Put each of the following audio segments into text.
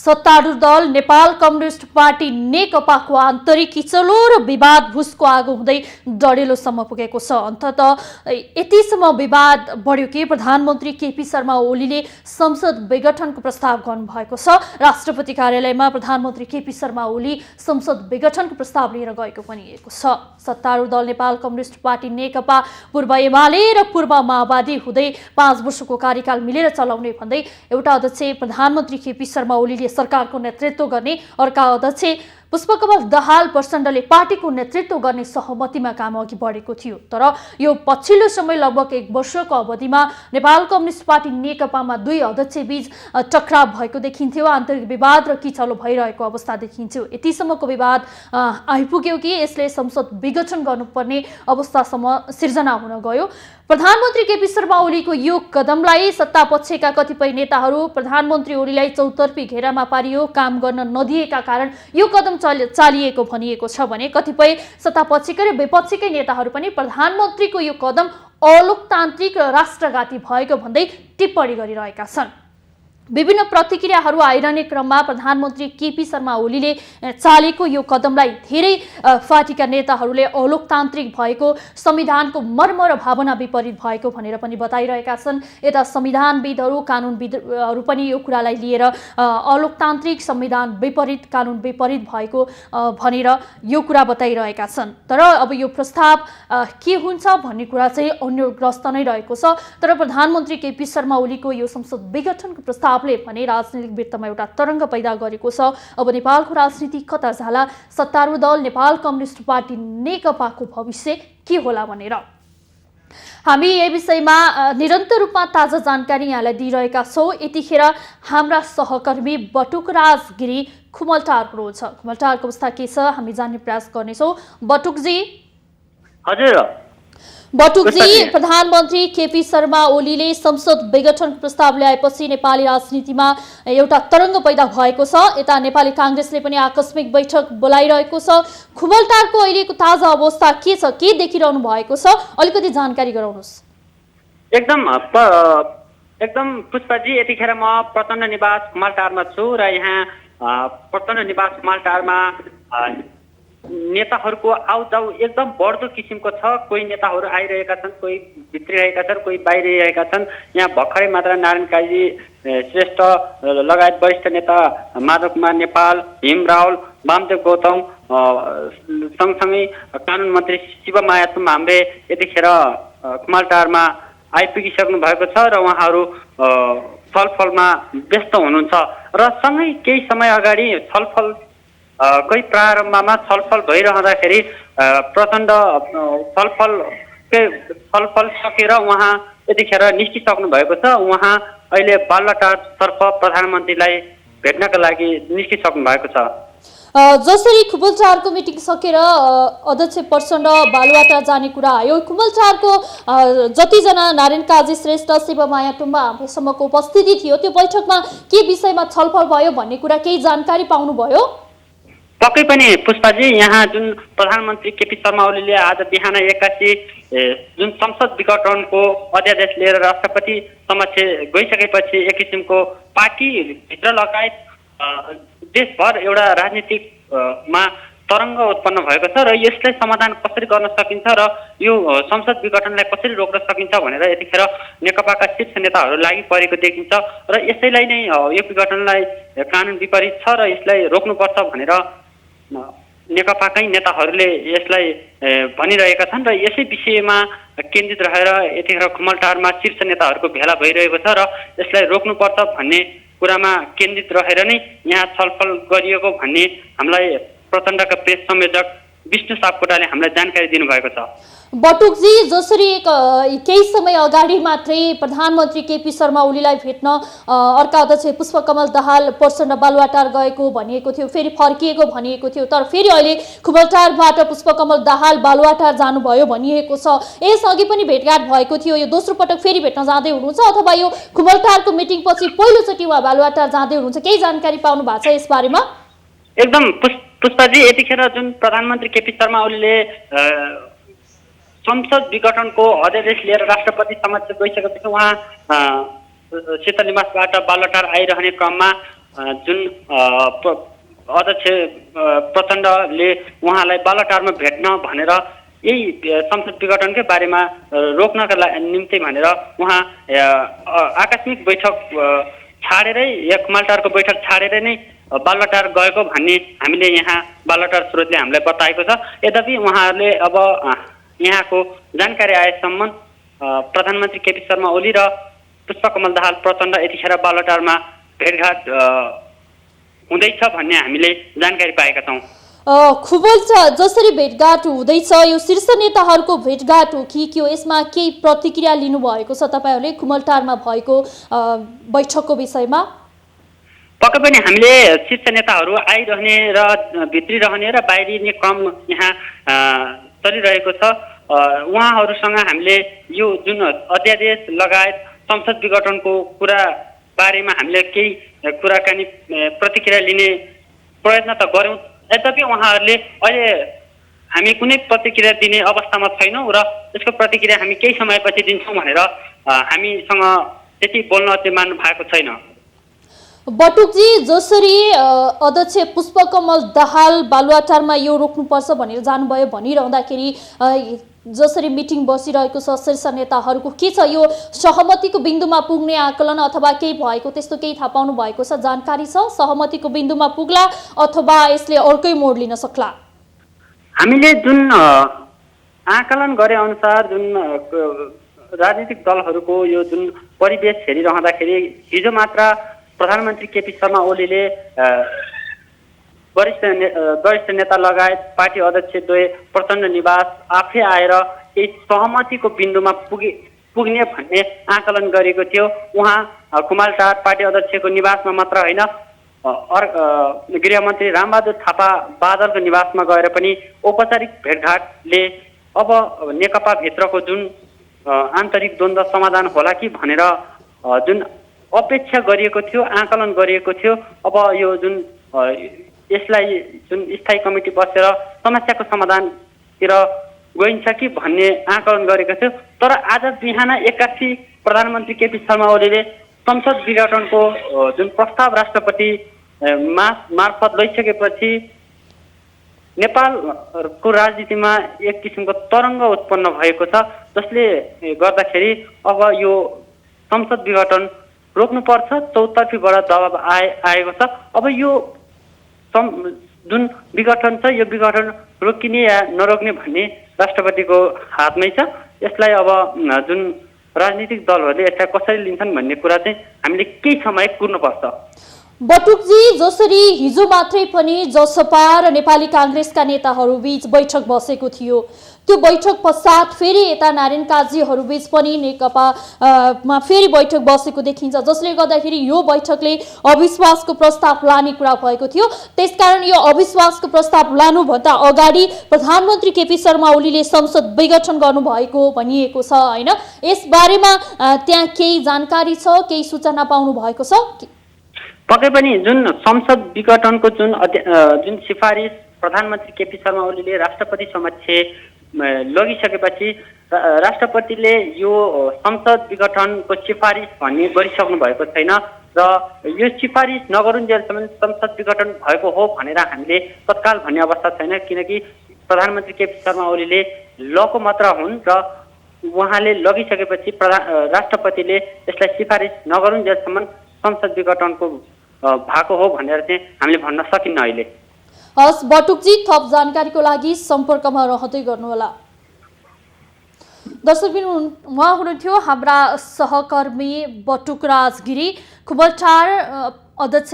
सत्तारूढ दल Nepal communist party नेकपाको आन्तरिक किचलो र विवाद भुसको आगो हुँदै डडेलोसम्म पुगेको छ। अन्ततः यतिसम्म विवाद बढ्यो कि प्रधानमन्त्री केपी शर्मा ओलीले संसद विघटनको प्रस्ताव गर्नुभएको छ। राष्ट्रपति कार्यालयमा प्रधानमन्त्री केपी शर्मा ओली संसद विघटनको प्रस्ताव लिएर गएको भनिएको छ। सत्तारूढ दल नेपाल कम्युनिस्ट पार्टी नेकपा पूर्व एमाले र पूर्व माओवादी हुँदै 5 वर्षको कार्यकाल मिलेर चलाउने भन्दै एउटा अध्यक्ष प्रधानमन्त्री केपी शर्मा ओलीले सरकारको नेतृत्व गर्ने, अर्का अध्यक्ष पुष्पकमल दाहाल प्रचण्डले पार्टीको नेतृत्व गर्ने सहमतिमा काम अघि बढेको थियो। तर यो पछिल्लो समय लगभग 1 वर्षको अवधिमा नेपाल कम्युनिस्ट पार्टी नेकपामा 2 अध्यक्ष बीच टक्राव भएको देखिन्थ्यो। आन्तरिक विवाद र किचलो भइरहेको अवस्था देखिन्थ्यो। यतिसम्मको विवाद आइपुग्यो कि यसले संसद विघटन गर्नुपर्ने अवस्थासम्म सिर्जना हुन गयो। प्रधानमन्त्री केपी शर्मा ओलीको यो कदमलाई सत्तापक्षका कतिपय नेताहरू प्रधानमन्त्री ओलीलाई चौतर्फी घेरामा पारियो, काम गर्न नदिएका कारण यो कदम चालिएको भनिएको छ भने कतिपय सत्तापक्षका र विपक्षीकै नेताहरू पनि प्रधानमन्त्रीको यो कदम अलोकतान्त्रिक र राष्ट्रघाती भएको भन्दै टिप्पणी गरिरहेका छन्। विभिन्न प्रतिक्रियाहरू आइरहने क्रममा प्रधानमन्त्री केपी शर्मा ओलीले चालेको यो कदमलाई धेरै पार्टीका नेताहरूले अलोकतान्त्रिक भएको, संविधानको मर्म र भावना विपरीत भएको भनेर पनि बताइरहेका छन्। यता संविधानविदहरू, कानुनविदहरू पनि यो कुरालाई लिएर अलोकतान्त्रिक, संविधान विपरीत, कानुन विपरीत भएको भनेर यो कुरा बताइरहेका छन्। तर अब यो प्रस्ताव के हुन्छ भन्ने कुरा चाहिँ अन्यग्रस्त नै रहेको छ। तर प्रधानमन्त्री केपी शर्मा ओलीको यो संसद विघटनको प्रस्ताव भने राजनीतिक वृत्तमा एउटा तरंग पैदा गरेको छ। अब नेपालको राजनीति कता जाला, सत्तारूढ दल नेपाल कम्युनिस्ट पार्टी नेकपाको भविष्य के होला भनेर हामी यही विषयमा निरन्तर रूपमा ताजा जानकारी यहाँलाई दिइरहेका छौँ। यतिखेर हाम्रा सहकर्मी बटुकराज गिरी खुमलटार हुनुहुन्छ। खुमलटारको अवस्था के छ हामी जान्ने प्रयास गर्नेछौँ। बटुकजी। हजुर बटुकजी, प्रधानमन्त्री केपी शर्मा ओलीले संसद विघटनको प्रस्ताव ल्याएपछि नेपाली राजनीतिमा एउटा तरंग पैदा भएको छ। यता नेपाली कांग्रेसले पनि आकस्मिक बैठक बोलाइरहेको छ। खुमलटारको अहिलेको ताजा अवस्था के छ, के देखिरहनु भएको छ, अलिकति जानकारी गराउनुहोस्। एकदम पुष्पाजी, यतिखेर म प्रचण्ड निवास खुमलटारमा छु र यहाँ प्रचण्ड निवास खुमलटारमा नेताहरूको आउजाउ एकदम बढ्दो किसिमको छ। कोही नेताहरू आइरहेका छन्, कोही भित्रिरहेका छन्, कोही बाहिरिरहेका छन्। यहाँ भर्खरै मात्र नारायण काजी श्रेष्ठ लगायत वरिष्ठ नेता माधव कुमार नेपाल, भीम रावल, वामदेव गौतम, सँगसँगै कानुन मन्त्री शिवमाया तुम्हाम्बे यतिखेर खुमलटारमा आइपुगिसक्नु भएको छ र उहाँहरू छलफलमा व्यस्त हुनुहुन्छ। र सँगै केही समय अगाडि कोही प्रारम्भमा छलफल भइरहँदाखेरि प्रचण्ड छलफल सकेर उहाँ यतिखेर निस्किसक्नु भएको छ। उहाँ अहिले बालुवाटारतर्फ प्रधानमन्त्रीलाई भेट्नका लागि निस्किसक्नु भएको छ। जसरी खुमलटारको मिटिङ सकेर अध्यक्ष प्रचण्ड बालुवाटार जाने कुरा आयो, खुमलटारको जतिजना नारायण काजी श्रेष्ठ, शिवमाया तुम्हाम्बेसम्मको उपस्थिति थियो, त्यो बैठकमा के विषयमा छलफल भयो भन्ने कुरा केही जानकारी पाउनुभयो? पक्कै पनि पुष्पाजी, यहाँ जुन प्रधानमन्त्री केपी शर्मा ओलीले आज बिहान 81 जुन संसद विघटनको अध्यादेश लिएर राष्ट्रपति समक्ष गइसकेपछि एक किसिमको पार्टीभित्र लगायत देशभर एउटा राजनीतिकमा तरङ्ग उत्पन्न भएको छ र यसलाई समाधान कसरी गर्न सकिन्छ र यो संसद विघटनलाई कसरी रोक्न सकिन्छ भनेर यतिखेर नेकपाका शीर्ष नेताहरू लागि परेको देखिन्छ र यसैलाई नै यो विघटनलाई कानुन विपरीत छ र यसलाई रोक्नुपर्छ भनेर नेकपाकै नेताहरूले यसलाई भनिरहेका छन् र यसै विषयमा केन्द्रित रहेर यतिखेर खुमलटारमा शीर्ष नेताहरूको भेला भइरहेको छ र यसलाई रोक्नुपर्छ भन्ने कुरामा केन्द्रित रहेर नै यहाँ छलफल गरिएको भन्ने हामीलाई प्रचण्डका प्रेस संयोजक विष्णु सापकोटाले हामीलाई जानकारी दिनुभएको छ। बटुकजी, जसरी केही समय अगाडि मात्रै प्रधानमन्त्री केपी शर्मा ओलीलाई भेट्न अर्का अध्यक्ष पुष्पकमल दाहाल प्रचण्ड बालुवाटार गएको भनिएको थियो, फेरि फर्किएको भनिएको थियो, तर फेरि अहिले खुमलटारबाट पुष्पकमल दाहाल बालुवाटार जानुभयो भनिएको छ। यसअघि पनि भेटघाट भएको थियो, यो दोस्रो पटक फेरि भेट्न जाँदै हुनुहुन्छ अथवा यो खुमलटारको मिटिङपछि पहिलोचोटि उहाँ बालुवाटार जाँदै हुनुहुन्छ, केही जानकारी पाउनु भएको छ यस बारेमा? एकदम पुष्पाजी, यतिखेर जुन प्रधानमन्त्री केपी शर्मा ओलीले संसद विघटनको अध्यादेश लिएर राष्ट्रपति समक्ष गइसकेपछि उहाँ शीतल निवासबाट बालुवाटार आइरहने क्रममा जुन अध्यक्ष प्रचण्डले उहाँलाई बालटारमा भेट्न भनेर यही संसद विघटनकै बारेमा रोक्नका निम्ति भनेर उहाँ आकस्मिक बैठक छाडेरै या कुमालटारको बैठक छाडेरै नै बालटार गएको भन्ने हामीले यहाँ बालटार स्रोतले हामीलाई बताएको छ। यद्यपि उहाँहरूले अब यहाँको जानकारी आएसम्म प्रधानमन्त्री केपी शर्मा ओली र पुष्पकमल दाहाल प्रचण्ड यतिखेर बालटारमा भेटघाट हुँदैछ भन्ने हामीले जानकारी पाएका छौँ। खुबल जसरी भेटघाट हुँदैछ यो शीर्ष नेताहरूको भेटघाट हो कि के हो, यसमा केही प्रतिक्रिया लिनुभएको छ तपाईँहरूले कुमलटारमा भएको बैठकको विषयमा? पक्कै पनि हामीले शीर्ष नेताहरू आइरहने र भित्रिरहने र बाहिरिने क्रम यहाँ चलिरहेको छ। उहाँहरूसँग हामीले यो जुन अध्यादेश लगायत संसद विघटनको कुरा बारेमा हामीले केही कुराकानी प्रतिक्रिया लिने प्रयत्न त गऱ्यौँ। यद्यपि उहाँहरूले अहिले हामी कुनै प्रतिक्रिया दिने अवस्थामा छैनौँ र यसको प्रतिक्रिया हामी केही समयपछि दिन्छौँ भनेर हामीसँग त्यति बोल्न अचेमान भएको छैन। बटुकजी, जसरी अध्यक्ष पुष्पकमल दाहाल बालुवाटारमा यो रोक्नुपर्छ भनेर जानुभयो भनिरहँदाखेरि जसरी मिटिङ बसिरहेको छ शीर्ष नेताहरूको, के छ यो सहमतिको बिन्दुमा पुग्ने आकलन अथवा केही भएको त्यस्तो केही थाहा पाउनु भएको छ, जानकारी छ? सहमतिको बिन्दुमा पुग्ला अथवा यसले अर्कै मोड लिन सक्ला? हामीले जुन आकलन गरे अनुसार जुन राजनीतिक दलहरूको यो जुन परिवेश हेरिरहँदाखेरि हिजो मात्र प्रधानमन्त्री केपी शर्मा ओलीले वरिष्ठ नेता लगायत पार्टी अध्यक्ष द्वय प्रचण्ड निवास आफै आएर यही सहमतिको बिन्दुमा पुग्ने भन्ने आकलन गरेको थियो। उहाँ कुमालटार पार्टी अध्यक्षको निवासमा मात्र होइन, गृहमन्त्री रामबहादुर थापा बादलको निवासमा गएर पनि औपचारिक भेटघाटले अब नेकपा भित्रको जुन आन्तरिक द्वन्द्व समाधान होला कि भनेर जुन अपेक्षा गरिएको थियो, आकलन गरिएको थियो, अब यो जुन यसलाई जुन स्थायी कमिटी बसेर समस्याको समाधानतिर गइन्छ कि भन्ने आकलन गरेको थियो। तर आज बिहान एक्कासी प्रधानमन्त्री केपी शर्मा ओलीले संसद विघटनको जुन प्रस्ताव राष्ट्रपति मार्फत लैसकेपछि नेपालको राजनीतिमा एक किसिमको तरङ्ग उत्पन्न भएको छ, जसले गर्दाखेरि अब यो संसद विघटन रोक्नुपर्छ, चौतर्फीबाट दबाब आएको छ। अब यो जुन विघटन छ यो विघटन रोकिने या नरोक्ने भन्ने राष्ट्रपतिको हातमै छ। यसलाई अब जुन राजनीतिक दलहरूले यसलाई कसरी लिन्छन् भन्ने कुरा चाहिँ हामीले केही समय कुर्नुपर्छ। बटुकजी, जसरी हिजो मात्रै पनि जसपा र नेपाली काङ्ग्रेसका नेताहरू बीच बैठक बसेको थियो, त्यो बैठक पश्चात फेरि यता नारायण काजीहरू बीच पनि नेकपामा फेरि बैठक बसेको देखिन्छ, जसले गर्दाखेरि यो बैठकले अविश्वासको प्रस्ताव लाने कुरा भएको थियो। त्यसकारण यो अविश्वासको प्रस्ताव लानुभन्दा अगाडि प्रधानमन्त्री केपी शर्मा ओलीले संसद विघटन गर्नुभएको भनिएको छ होइन? यस बारेमा त्यहाँ केही जानकारी छ, केही सूचना पाउनु भएको छ? पक्कै पनि जुन संसद विघटनको जुन सिफारिस प्रधानमन्त्री केपी शर्मा ओलीले राष्ट्रपति समक्ष लगिसकेपछि राष्ट्रपतिले यो संसद विघटनको सिफारिस भन्ने गरिसक्नु भएको छैन र यो सिफारिस नगरुन्जेलसम्म संसद विघटन भएको हो भनेर हामीले तत्काल भन्ने अवस्था छैन, किनकि प्रधानमन्त्री केपी शर्मा ओलीले लको मात्र हुन् र उहाँले लगिसकेपछि राष्ट्रपतिले यसलाई सिफारिस नगरुन्जेलसम्म संसद विघटनको भएको हो भनेर चाहिँ हामीले भन्न सकिन्न अहिले। हस् बटुकजी, थप जानकारीको लागि सम्पर्कमा रहँदै गर्नुहोला। दर्शकबिन, उहाँ हुनुहुन्थ्यो हाम्रा सहकर्मी बटुक राजगिरी। कुमलटार अध्यक्ष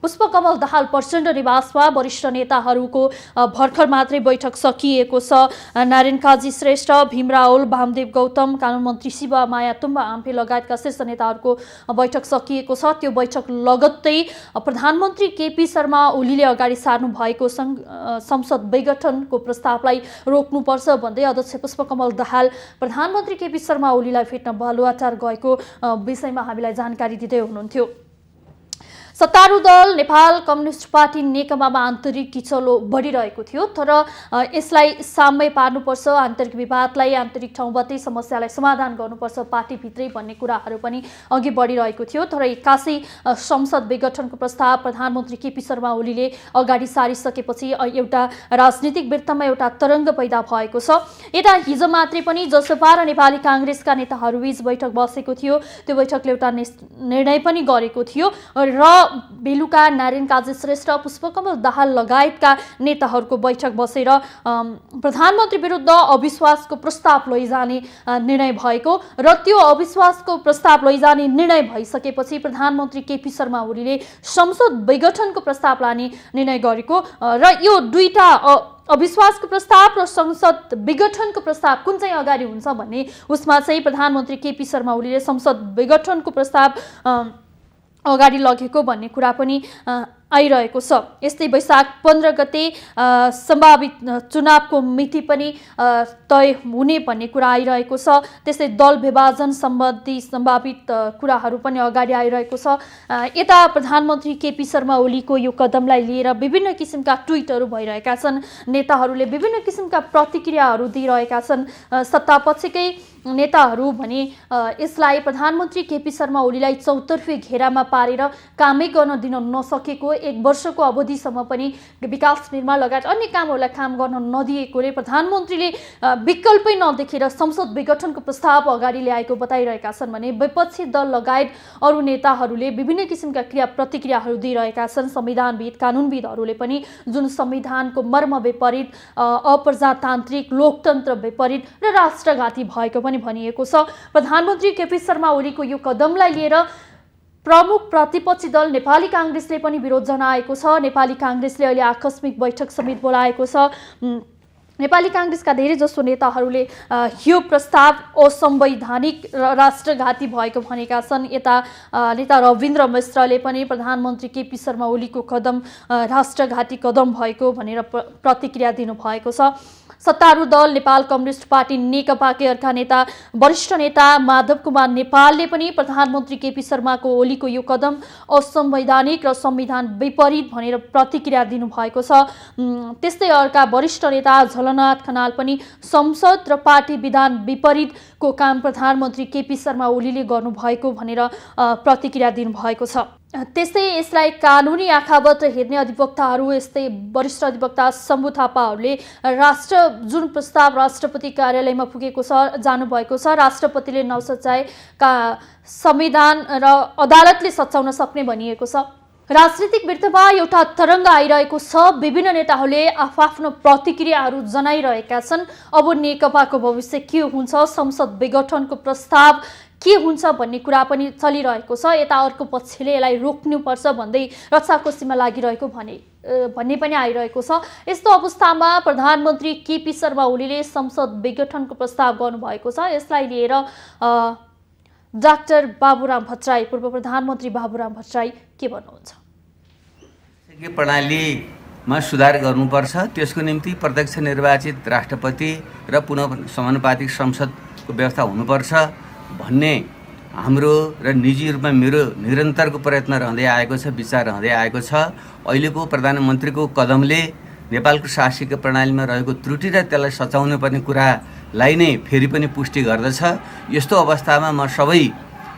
पुष्पकमल दाहाल प्रचण्ड निवासमा वरिष्ठ नेताहरूको भर्खर मात्रै बैठक सकिएको छ। नारायण काजी श्रेष्ठ, भीम रावल, वामदेव गौतम, कानुन मन्त्री शिव माया तुम्बा आम्पे लगायतका शीर्ष नेताहरूको बैठक सकिएको छ। त्यो बैठक लगत्तै प्रधानमन्त्री केपी शर्मा ओलीले अगाडि सार्नु भएको संसद विघटनको प्रस्तावलाई रोक्नुपर्छ भन्दै अध्यक्ष पुष्पकमल दाहाल प्रधानमन्त्री केपी शर्मा ओलीलाई भेट्न बालुवाटार गएको विषयमा हामीलाई जानकारी दिँदै हुनुहुन्थ्यो। सत्तारूढ दल नेपाल कम्युनिस्ट पार्टी नेकपामा आन्तरिक किचलो बढिरहेको थियो, तर यसलाई साम्य पार्नुपर्छ, आन्तरिक विवादलाई, आन्तरिक ठाउँबाटै समस्यालाई समाधान गर्नुपर्छ पार्टीभित्रै भन्ने कुराहरू पनि अघि बढिरहेको थियो। तर एक्कासी संसद विघटनको प्रस्ताव प्रधानमन्त्री केपी शर्मा ओलीले अगाडि सारिसकेपछि एउटा राजनीतिक वृत्तमा एउटा तरङ्ग पैदा भएको छ। यता हिजो मात्रै पनि जसपा र नेपाली काङ्ग्रेसका नेताहरूबीच बैठक बसेको थियो। त्यो बैठकले एउटा निर्णय पनि गरेको थियो र बेलुका नारायण काजी श्रेष्ठ, पुष्पकमल दाहाल लगायतका नेताहरूको बैठक बसेर प्रधानमन्त्री विरुद्ध अविश्वासको प्रस्ताव लैजाने निर्णय भएको र त्यो अविश्वासको प्रस्ताव लैजाने निर्णय भइसकेपछि प्रधानमन्त्री केपी शर्मा ओलीले संसद विघटनको प्रस्ताव लाने निर्णय गरेको र यो दुईटा अविश्वासको प्रस्ताव र संसद विघटनको प्रस्ताव कुन चाहिँ अगाडि हुन्छ भन्ने उसमा चाहिँ प्रधानमन्त्री केपी शर्मा ओलीले संसद विघटनको प्रस्ताव अगाडि लगेको भन्ने कुरा पनि आइरहेको छ। यस्तै वैशाख 15 गते सम्भावित चुनावको मिति पनि तय हुने भन्ने कुरा आइरहेको छ। त्यस्तै दल विभाजन सम्बन्धी सम्भावित कुराहरू पनि अगाडि आइरहेको छ। यता प्रधानमन्त्री केपी शर्मा ओलीको यो कदमलाई लिएर विभिन्न किसिमका ट्विटहरू भइरहेका छन्, नेताहरूले विभिन्न किसिमका प्रतिक्रियाहरू दिइरहेका छन्। सत्तापक्षकै नेताहरू भने यसलाई प्रधानमन्त्री केपी शर्मा ओलीलाई चौतर्फी घेरामा पारेर कामै गर्न दिन नसकेको, 1 वर्षको अवधिसम्म पनि विकास निर्माण लगायत अन्य कामहरूलाई काम गर्न नदिएकोले प्रधानमन्त्रीले विकल्पै नदेखेर संसद विघटनको प्रस्ताव अगाडि ल्याएको बताइरहेका छन् भने विपक्षी दल लगायत अरू नेताहरूले विभिन्न किसिमका प्रतिक्रियाहरू दिइरहेका छन्। संविधानविद, कानुनविदहरूले पनि जुन संविधानको मर्म विपरीत, अप्रजातान्त्रिक, लोकतन्त्र विपरीत र राष्ट्रघाती भएको पनि भनिएको छ। प्रधानमन्त्री केपी शर्मा ओलीको यो कदमलाई लिएर प्रमुख प्रतिपक्षी दल नेपाली काङ्ग्रेसले पनि विरोध जनाएको छ। नेपाली काङ्ग्रेसले अहिले आकस्मिक बैठक समेत बोलाएको छ। नेपाली काङ्ग्रेसका धेरैजसो नेताहरूले यो प्रस्ताव असंवैधानिक र राष्ट्रघाती भएको भनेका छन्। यता नेता रविन्द्र मिश्रले पनि प्रधानमन्त्री केपी शर्मा ओलीको कदम राष्ट्रघाती कदम भएको भनेर प्रतिक्रिया दिनुभएको छ। सत्तारूढ दल नेपाल कम्युनिस्ट पार्टी नेकपाकै अर्का नेता वरिष्ठ नेता माधव कुमार नेपालले पनि प्रधानमन्त्री केपी शर्माको ओलीको यो कदम असंवैधानिक र संविधान विपरीत भनेर प्रतिक्रिया दिनुभएको छ। त्यस्तै अर्का वरिष्ठ नेता झलनाथ खनाल पनि संसद र पार्टी विधान विपरीतको काम प्रधानमन्त्री केपी शर्मा ओलीले गर्नुभएको भनेर प्रतिक्रिया दिनुभएको छ। त्यस्तै यसलाई कानुनी आँखाबाट हेर्ने अधिवक्ताहरू, यस्तै वरिष्ठ अधिवक्ता शम्भु थापाहरूले जुन प्रस्ताव राष्ट्रपति कार्यालयमा पुगेको छ, जानुभएको छ, राष्ट्रपतिले नसचाएका संविधान र अदालतले सच्याउन सक्ने भनिएको छ। राजनीतिक वृत्तमा एउटा तरङ्ग आइरहेको छ। विभिन्न नेताहरूले आफ्नो प्रतिक्रियाहरू जनाइरहेका छन्। अब नेकपाको भविष्य के हुन्छ, संसद विघटनको प्रस्ताव के हुन्छ भन्ने कुरा पनि चलिरहेको छ। यता अर्को पक्षले यसलाई रोक्नुपर्छ भन्दै रक्षाकोशीमा लागिरहेको भन्ने पनि आइरहेको छ। यस्तो अवस्थामा प्रधानमन्त्री केपी शर्मा ओलीले संसद विघटनको प्रस्ताव गर्नुभएको छ। यसलाई लिएर डाक्टर बाबुराम भट्टराई, पूर्व प्रधानमन्त्री बाबुराम भट्टराई के भन्नुहुन्छ? प्रणालीमा सुधार गर्नुपर्छ, त्यसको निम्ति प्रत्यक्ष निर्वाचित राष्ट्रपति र पुनः समानुपातिक संसदको व्यवस्था हुनुपर्छ भन्ने हाम्रो र निजी रूपमा मेरो निरन्तरको प्रयत्न रहँदै आएको छ, विचार रहँदै आएको छ। अहिलेको प्रधानमन्त्रीको कदमले नेपालको शासकीय प्रणालीमा रहेको त्रुटि र त्यसलाई सच्याउनु पर्ने कुरालाई नै फेरि पनि पुष्टि गर्दछ। यस्तो अवस्थामा म सबै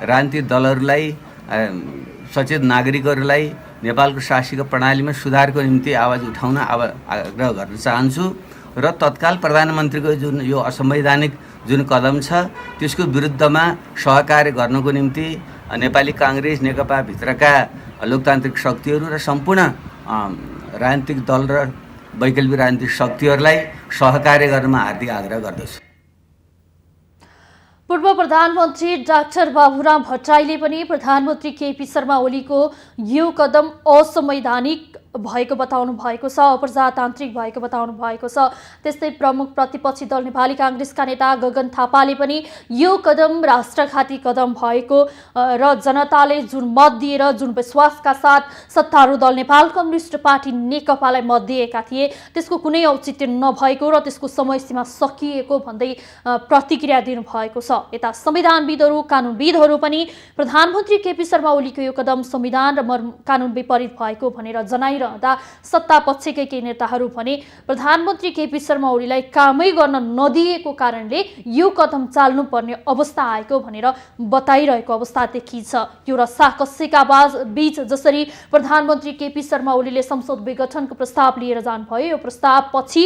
राजनीतिक दलहरूलाई, सचेत नागरिकहरूलाई नेपालको शासकीय प्रणालीमा सुधारको निम्ति आवाज उठाउन आग्रह गर्न चाहन्छु र तत्काल प्रधानमन्त्रीको जुन यो असंवैधानिक जुन कदम छ त्यसको विरुद्धमा सहकार्य गर्नको निम्ति नेपाली काङ्ग्रेस, नेकपा भित्रका लोकतान्त्रिक शक्तिहरू र सम्पूर्ण राजनीतिक दल र वैकल्पिक राजनीतिक शक्तिहरूलाई सहकार्य गर्नमा हार्दिक आग्रह गर्दछु। पूर्व प्रधानमन्त्री डाक्टर बाबुराम भट्टराईले पनि प्रधानमन्त्री केपी शर्मा ओलीको यो कदम असंवैधानिक भएको बताउनु भएको छ, अप्रजातान्त्रिक भएको बताउनु भएको छ। त्यस्तै प्रमुख प्रतिपक्षी दल नेपाली काङ्ग्रेसका नेता गगन थापाले पनि यो कदम राष्ट्रघाती कदम भएको र जनताले जुन मत दिएर जुन विश्वासका साथ सत्तारूढ दल नेपाल कम्युनिस्ट पार्टी नेकपालाई मत दिएका थिए त्यसको कुनै औचित्य नभएको र त्यसको समय सीमा सकिएको भन्दै प्रतिक्रिया दिनुभएको छ। यता संविधानविदहरू कानुनविदहरू पनि प्रधानमन्त्री केपी शर्मा ओलीको यो कदम संविधान र कानुन विपरीत भएको भनेर जनाइरहँदा सत्ता पक्षकै केही नेताहरू भने प्रधानमन्त्री केपी शर्मा ओलीलाई कामै गर्न नदिएको कारणले यो कदम चाल्नुपर्ने अवस्था आएको भनेर बताइरहेको अवस्था देखिन्छ। यो र साकस्यका बीच जसरी प्रधानमन्त्री केपी शर्मा ओलीले संसद विघटनको प्रस्ताव लिएर जानुभयो, यो प्रस्ताव पछि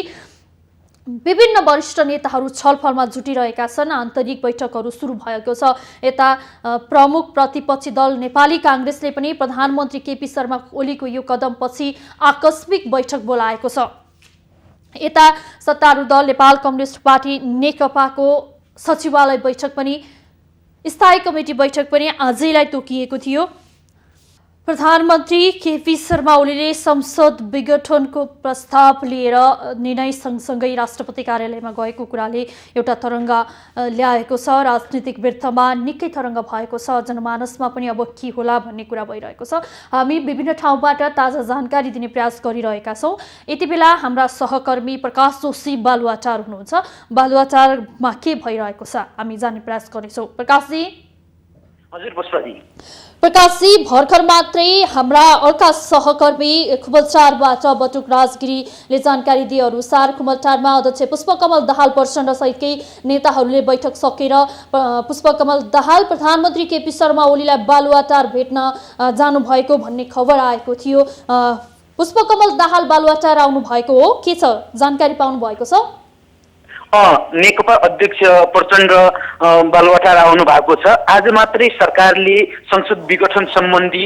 विभिन्न वरिष्ठ नेताहरू छलफलमा जुटिरहेका छन्। आन्तरिक बैठकहरू सुरु भएको छ। यता प्रमुख प्रतिपक्षी दल नेपाली काङ्ग्रेसले पनि प्रधानमन्त्री केपी शर्मा ओलीको यो कदमपछि आकस्मिक बैठक बोलाएको छ। यता सत्तारूढ दल नेपाल कम्युनिस्ट पार्टी नेकपाको सचिवालय बैठक पनि स्थायी कमिटी बैठक पनि आजैलाई तोकिएको थियो। प्रधानमन्त्री केपी शर्मा ओलीले संसद विघटनको प्रस्ताव लिएर निर्णय सँगसँगै राष्ट्रपति कार्यालयमा गएको कुराले एउटा तरङ्ग ल्याएको छ। राजनीतिक वृत्तमा निकै तरङ्ग भएको छ। जनमानसमा पनि अब के होला भन्ने कुरा भइरहेको छ। हामी विभिन्न ठाउँबाट ताजा जानकारी दिने प्रयास गरिरहेका छौँ। यति बेला हाम्रा सहकर्मी प्रकाश जोशी बालुवाटार हुनुहुन्छ। बालुवाटारमा के भइरहेको छ हामी जान्ने प्रयास गर्नेछौँ। प्रकाशजी। हजुर पुष्पाजी। प्रकाशजी, भर्खर मात्रै हाम्रा अर्का सहकर्मी खुमलटारबाट बटुक राजगिरीले जानकारी दिए अनुसार खुमलटारमा अध्यक्ष पुष्पकमल दाहाल प्रचण्ड सहितकै नेताहरूले बैठक सकेर पुष्पकमल दाहाल प्रधानमन्त्री केपी शर्मा ओलीलाई बालुवाटार भेट्न जानुभएको भन्ने खबर आएको थियो। पुष्पकमल दाहाल बालुवाटार आउनु भएको हो, के छ जानकारी पाउनु भएको छ? नेकपा अध्यक्ष प्रचण्ड बालुवाटार आउनु भएको छ। आज मात्रै सरकारले संसद विघटन सम्बन्धी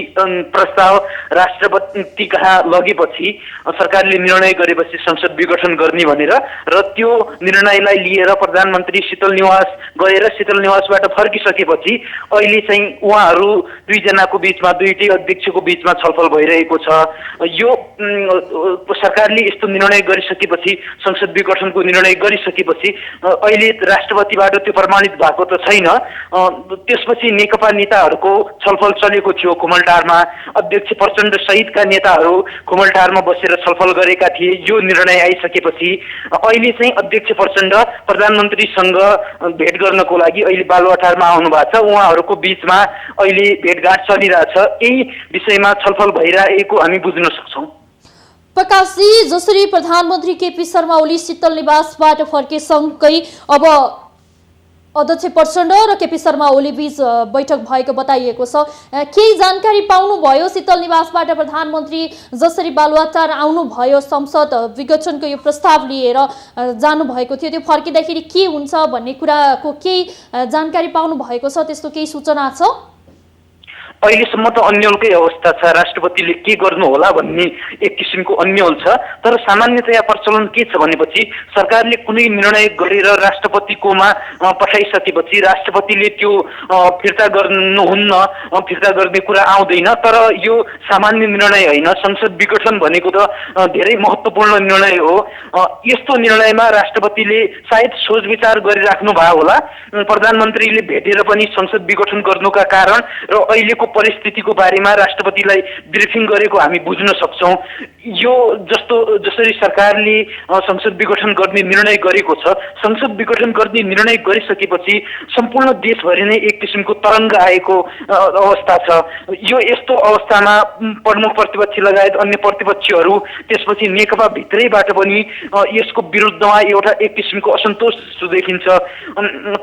प्रस्ताव राष्ट्रपति कहाँ लगेपछि सरकारले निर्णय गरेपछि संसद विघटन गर्ने भनेर र त्यो निर्णयलाई लिएर प्रधानमन्त्री शीतल निवास गएर शीतल निवासबाट फर्किसकेपछि अहिले चाहिँ उहाँहरू दुईजनाको बीचमा दुईटै अध्यक्षको बीचमा छलफल भइरहेको छ। यो सरकारले यस्तो निर्णय गरिसकेपछि संसद विघटनको निर्णय गरिसकेपछि अहिले राष्ट्रपतिबाट त्यो प्रमाणित भएको त छैन। त्यसपछि नेकपा नेताहरूको छलफल चलेको थियो खुमलटारमा। अध्यक्ष प्रचण्ड सहितका नेताहरू खुमलटारमा बसेर छलफल गरेका थिए। यो निर्णय आइसकेपछि अहिले चाहिँ अध्यक्ष प्रचण्ड प्रधानमन्त्रीसँग भेट गर्नको लागि अहिले बालुवाटारमा आउनु भएको छ। उहाँहरूको बीचमा अहिले भेटघाट चलिरहेछ। यही विषयमा छलफल भइरहेको हामी बुझ्न सक्छौँ। प्रकाशजी, जसरी प्रधानमन्त्री केपी शर्मा ओली शीतल निवासबाट फर्केसँगै अब अध्यक्ष प्रचण्ड र केपी शर्मा ओली बीच बैठक भएको बताइएको छ। केही जानकारी पाउनुभयो? शीतल निवासबाट प्रधानमन्त्री जसरी बालुवाटार आउनुभयो संसद विघटनको यो प्रस्ताव लिएर जानुभएको थियो, त्यो फर्किँदाखेरि के हुन्छ भन्ने कुराको केही जानकारी पाउनु भएको छ? त्यस्तो केही सूचना छ? अहिलेसम्म त अन्यलकै अवस्था छ। राष्ट्रपतिले के गर्नु होला भन्ने एक किसिमको अन्यल छ। तर सामान्यतया प्रचलन के छ भनेपछि सरकारले कुनै निर्णय गरेर राष्ट्रपतिकोमा पठाइसकेपछि राष्ट्रपतिले त्यो फिर्ता गर्नुहुन्न, फिर्ता गर्ने कुरा आउँदैन। तर यो सामान्य निर्णय होइन। संसद विघटन भनेको त धेरै महत्त्वपूर्ण निर्णय हो। यस्तो निर्णयमा राष्ट्रपतिले सायद सोच विचार गरिराख्नु भयो होला। प्रधानमन्त्रीले भेटेर पनि संसद विघटन गर्नुका कारण र अहिलेको परिस्थितिको बारेमा राष्ट्रपतिलाई ब्रिफिङ गरेको हामी बुझ्न सक्छौँ। यो जसरी सरकारले संसद विघटन गर्ने निर्णय गरेको छ, संसद विघटन गर्ने निर्णय गरिसकेपछि सम्पूर्ण देशभरि नै एक किसिमको तरङ्ग आएको अवस्था छ। यो यस्तो अवस्थामा प्रमुख प्रतिपक्षी लगायत अन्य प्रतिपक्षीहरू त्यसपछि नेकपा भित्रैबाट पनि यसको विरुद्धमा एउटा एक किसिमको असन्तोष देखिन्छ।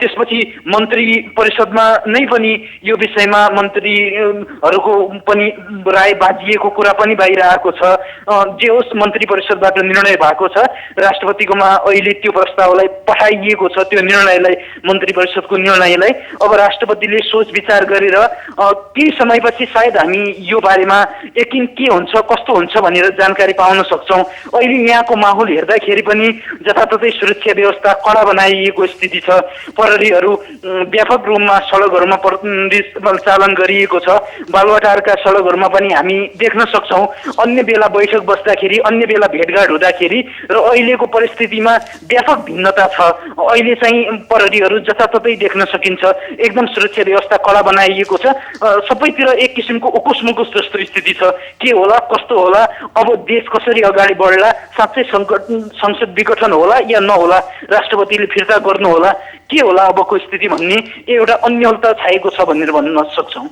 त्यसपछि मन्त्री परिषदमा नै पनि यो विषयमा मन्त्रीहरूको पनि राय बाजिएको कुरा पनि बाहिर आएको छ। जे होस्, मन्त्री परिषदबाट निर्णय भएको छ। राष्ट्रपतिकोमा अहिले त्यो प्रस्तावलाई पठाइएको छ, त्यो निर्णयलाई, मन्त्री परिषदको निर्णयलाई। अब राष्ट्रपतिले सोच विचार गरेर केही समयपछि सायद हामी यो बारेमा यकिन के हुन्छ कस्तो हुन्छ भनेर जानकारी पाउन सक्छौँ। अहिले यहाँको माहौल हेर्दाखेरि पनि जताततै सुरक्षा व्यवस्था कडा बनाइएको स्थिति छ। प्रहरीहरू व्यापक रूपमा सडकहरूमा चालन गरिएको छ। बालुवाटारका सडकहरूमा पनि हामी देख्न सक्छौँ अन्य बेला बैठक बस्दाखेरि, अन्य बेला भेटघाट हुँदाखेरि र अहिलेको परिस्थितिमा व्यापक भिन्नता छ। अहिले चाहिँ प्रहरीहरू जताततै देख्न सकिन्छ, एकदम सुरक्षा व्यवस्था कडा बनाइएको छ। सबैतिर एक किसिमको उकुस मुकुस जस्तो स्थिति छ। के होला कस्तो होला, अब देश कसरी अगाडि बढ्ला, साँच्चै संसद विघटन होला या नहोला, राष्ट्रपतिले फिर्ता गर्नु होला, के होला अबको स्थिति भन्ने एउटा अन्यलता छाएको छ भनेर भन्न सक्छौँ।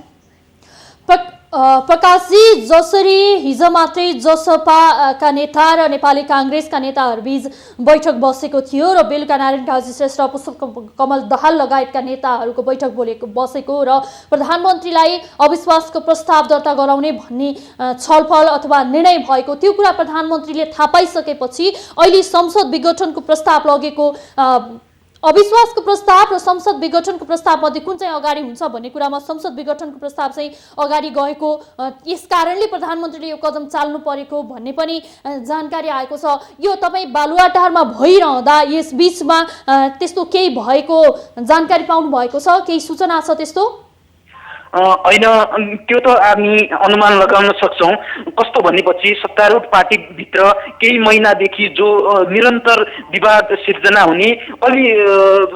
प्रकाशजी, जसरी हिजो मात्रै जसपाका नेता र नेपाली काङ्ग्रेसका नेताहरूबीच बैठक बसेको थियो र बेलुका नारायण काजी श्रेष्ठ, पुष्पकमल दाहाल लगायतका नेताहरूको बैठक बसेको र प्रधानमन्त्रीलाई अविश्वासको प्रस्ताव दर्ता गराउने भन्ने छलफल अथवा निर्णय भएको, त्यो कुरा प्रधानमन्त्रीले थाहा पाइसकेपछि अहिले संसद विघटनको प्रस्ताव लगेको, अविश्वासको प्रस्ताव र संसद विघटनको प्रस्ताव मध्ये कुन चाहिँ अगाडि हुन्छ भन्ने कुरामा संसद विघटनको प्रस्ताव चाहिँ अगाडि गएको, यस कारणले प्रधानमन्त्रीले यो कदम चाल्नु परेको भन्ने पनि जानकारी आएको छ। यो तपाईँ बालुवाटारमा भइरहँदा यस बीचमा त्यस्तो केही भएको जानकारी पाउनु भएको छ, केही सूचना छ त्यस्तो? होइन, त्यो त हामी अनुमान लगाउन सक्छौँ। कस्तो भनेपछि सत्तारूढ पार्टीभित्र केही महिनादेखि जो निरन्तर विवाद सिर्जना हुने, अलि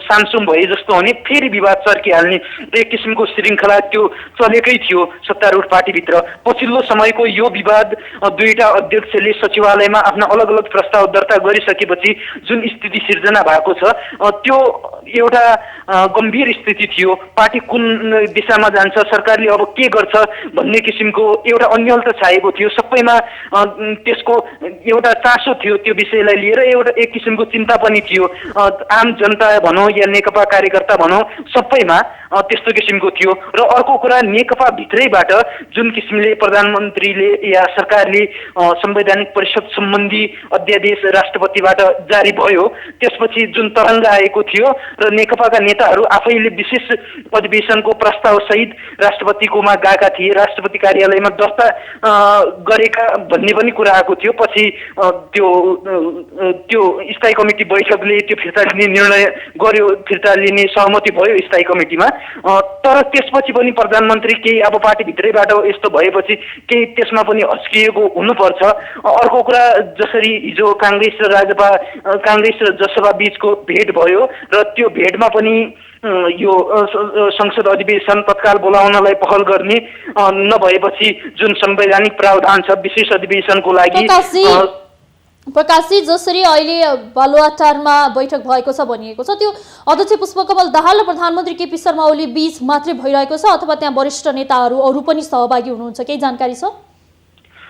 सामसुम भए जस्तो हुने, फेरि विवाद चर्किहाल्ने एक किसिमको श्रृङ्खला त्यो चलेकै थियो सत्तारूढ पार्टीभित्र। पछिल्लो समयको यो विवाद दुईटा अध्यक्षले सचिवालयमा आफ्ना अलग अलग प्रस्ताव दर्ता गरिसकेपछि जुन स्थिति सिर्जना भएको छ त्यो एउटा गम्भीर स्थिति थियो। पार्टी कुन दिशामा जान्छ, सरकारले अब के गर्छ भन्ने किसिमको एउटा अन्यलता छाएको थियो। सबैमा त्यसको एउटा चासो थियो, त्यो विषयलाई लिएर एउटा एक किसिमको चिन्ता पनि थियो। आम जनता भनौँ या नेकपा कार्यकर्ता भनौँ, सबैमा त्यस्तो किसिमको थियो। र अर्को कुरा, नेकपा भित्रैबाट जुन किसिमले प्रधानमन्त्रीले या सरकारले संवैधानिक परिषद सम्बन्धी अध्यादेश राष्ट्रपतिबाट जारी भयो, त्यसपछि जुन तरङ्ग आएको थियो र नेकपाका नेताहरू आफैले विशेष अधिवेशनको प्रस्ताव सहित राष्ट्रपतिकोमा गएका थिए, राष्ट्रपति कार्यालयमा दर्ता गरेका भन्ने पनि कुरा आएको थियो। पछि त्यो स्थायी कमिटी बैठकले त्यो फिर्ता लिने निर्णय गर्यो, फिर्ता लिने सहमति भयो स्थायी कमिटीमा। तर त्यसपछि पनि प्रधानमन्त्री केही अब पार्टीभित्रैबाट यस्तो भएपछि केही त्यसमा पनि हस्किएको हुनुपर्छ। अर्को कुरा, जसरी हिजो काङ्ग्रेस र जसपा बीचको भेट भयो र त्यो भेटमा पनि यो संसद अधिवेशन तत्काल बोलाउनलाई पहल गर्ने नभएपछि जुन संवैधानिक प्रावधान छ विशेष अधिवेशनको लागि। प्रकाशजी, जसरी अहिले बालुवाटारमा बैठक भएको छ भनिएको छ, त्यो अध्यक्ष पुष्पकमल दाहाल र प्रधानमन्त्री केपी शर्मा ओली बीच मात्रै भइरहेको छ अथवा त्यहाँ वरिष्ठ नेताहरू अरू पनि सहभागी हुनुहुन्छ, केही जानकारी छ?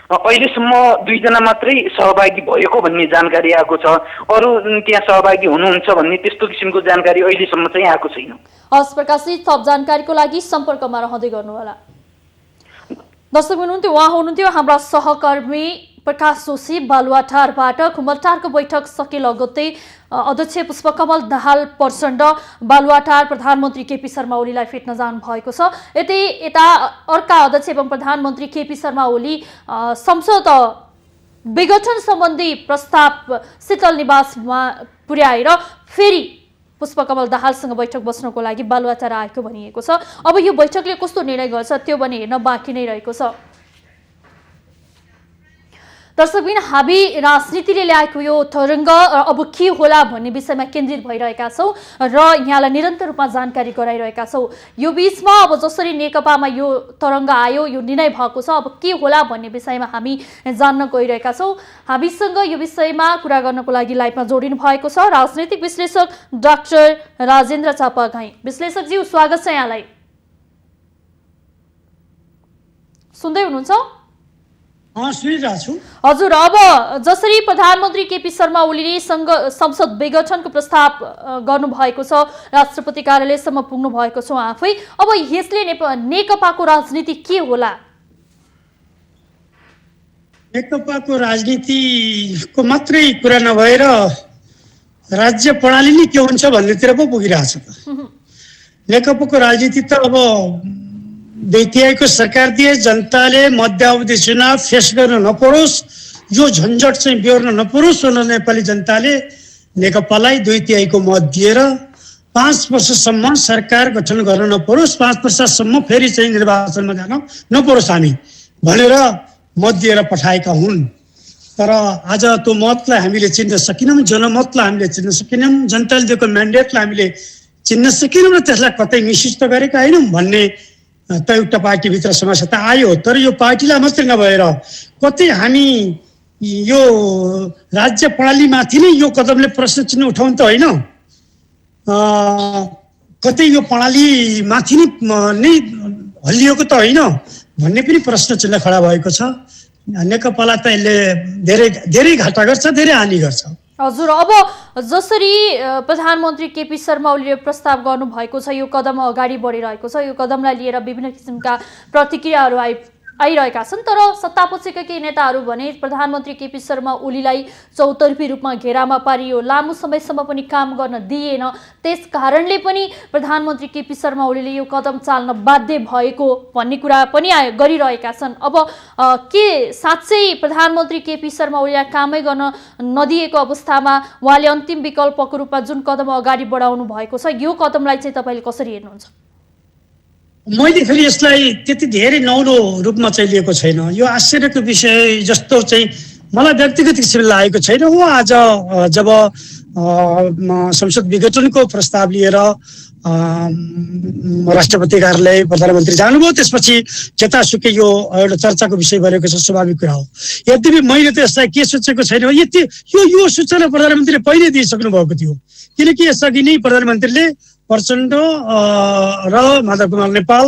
अहिलेसम्म दुईजना मात्रै सहभागी भएको भन्ने जानकारी आएको छ। अरू त्यहाँ सहभागी हुनुहुन्छ भन्ने त्यस्तो किसिमको जानकारी अहिलेसम्म चाहिँ आएको छैन। हस् प्रकाशजी, थप जानकारीको लागि सम्पर्कमा रहँदै गर्नुहोला। दर्शक हुनुहुन्थ्यो, उहाँ हुनुहुन्थ्यो हाम्रा सहकर्मी प्रकाश जोशी बालुवाटारबाट। खुमलटारको बैठक सके लगत्तै अध्यक्ष पुष्पकमल दाहाल प्रचण्ड बालुवाटार प्रधानमन्त्री केपी शर्मा ओलीलाई भेट्न जानु भएको छ। यता अर्का अध्यक्ष एवं प्रधानमन्त्री केपी शर्मा ओली संसद विघटन सम्बन्धी प्रस्ताव शीतल निवासमा पुर्याएर फेरि पुष्पकमल दाहालसँग बैठक बस्नको लागि बालुवाटार आएको भनिएको छ। अब यो बैठकले कस्तो निर्णय गर्छ त्यो पनि हेर्न बाँकी नै रहेको छ। दर्शकबिन, हामी राजनीतिले ल्याएको यो तरङ्ग अब के होला भन्ने विषयमा केन्द्रित भइरहेका छौँ र यहाँलाई निरन्तर रूपमा जानकारी गराइरहेका छौँ। यो बीचमा अब जसरी नेकपामा यो तरङ्ग आयो, यो निर्णय भएको छ, अब के होला भन्ने विषयमा हामी जान्न गइरहेका छौँ। हामीसँग यो विषयमा कुरा गर्नको लागि लाइभमा जोडिनु भएको छ राजनैतिक विश्लेषक डाक्टर राजेन्द्र चापागाई। विश्लेषकज्यू, स्वागत छ यहाँलाई। सुन्दै हुनुहुन्छ? हजुर, अब जसरी प्रधानमन्त्री केपी शर्मा ओलीले संसद विघटनको प्रस्ताव गर्नुभएको छ, राष्ट्रपति कार्यालयसम्म पुग्नु भएको छ आफै, अब यसले नेकपाको राजनीति के होला? नेकपाको राजनीतिको मात्रै कुरा नभएर राज्य प्रणाली नै के हुन्छ भन्नेतिर पो पुगिरहेछ त। नेकपाको राजनीति त अब 2/3 को सरकार दिए, जनताले मध्यावधि चुनाव फेस गर्न नपरोस्, यो झन्झट चाहिँ बेहोर्न नपरोस् भनेर नेपाली जनताले नेकपालाई 2/3 को मत दिएर 5 वर्षसम्म सरकार गठन गर्न नपरोस्, 5 वर्षसम्म फेरि चाहिँ निर्वाचनमा जान नपरोस् हामी भनेर मत दिएर पठाएका हुन्। तर आज त्यो मतलाई हामीले चिन्न सकेनौँ, जनमतलाई हामीले चिन्न सकेनौँ, जनताले दिएको म्यान्डेटलाई हामीले चिन्न सकेनौँ र त्यसलाई कतै मिसिस त गरेका होइनौँ भन्ने त एउटा पार्टीभित्र समस्या त आयो। तर यो पार्टीलाई मात्रै नभएर कतै हामी यो राज्य प्रणालीमाथि नै यो कदमले प्रश्न चिन्ह उठाउनु त होइन, कतै यो प्रणालीमाथि नै हल्लिएको त होइन भन्ने पनि प्रश्न चिन्ह खडा भएको छ। नेकपालाई त यसले धेरै धेरै घाटा गर्छ, धेरै हानि गर्छ। हजुर, अब जसरी प्रधानमन्त्री केपी शर्मा ओलीले प्रस्ताव गर्नुभएको छ, यो कदम अगाडि बढिरहेको छ, यो कदमलाई लिएर विभिन्न किसिमका प्रतिक्रियाहरू आइरहेका छन्। तर सत्तापक्षका केही नेताहरू भने प्रधानमन्त्री केपी शर्मा ओलीलाई चौतर्फी रूपमा घेरामा पारियो, लामो समयसम्म पनि काम गर्न दिएन, त्यस कारणले पनि प्रधानमन्त्री केपी शर्मा ओलीले यो कदम चाल्न बाध्य भएको भन्ने कुरा पनि गरिरहेका छन्। अब के साँच्चै प्रधानमन्त्री केपी शर्मा ओलीलाई कामै गर्न नदिएको अवस्थामा उहाँले अन्तिम विकल्पको रूपमा जुन कदम अगाडि बढाउनु भएको छ, यो कदमलाई चाहिँ तपाईँले कसरी हेर्नुहुन्छ? मैले फेरि यसलाई त्यति धेरै नौलो रूपमा चाहिँ लिएको छैन। यो आश्चर्यको विषय जस्तो चाहिँ मलाई व्यक्तिगत किसिमले लागेको छैन। हो, आज जब संसद विघटनको प्रस्ताव लिएर राष्ट्रपति कार्यालय प्रधानमन्त्री जानुभयो, त्यसपछि जतासुकै यो एउटा चर्चाको विषय बनेको छ, स्वाभाविक कुरा हो। यद्यपि मैले त यसलाई के सोचेको छैन, यो सूचना प्रधानमन्त्रीले पहिले दिइसक्नु भएको थियो, किनकि यसअघि नै प्रधानमन्त्रीले प्रचण्ड र माधव कुमार नेपाल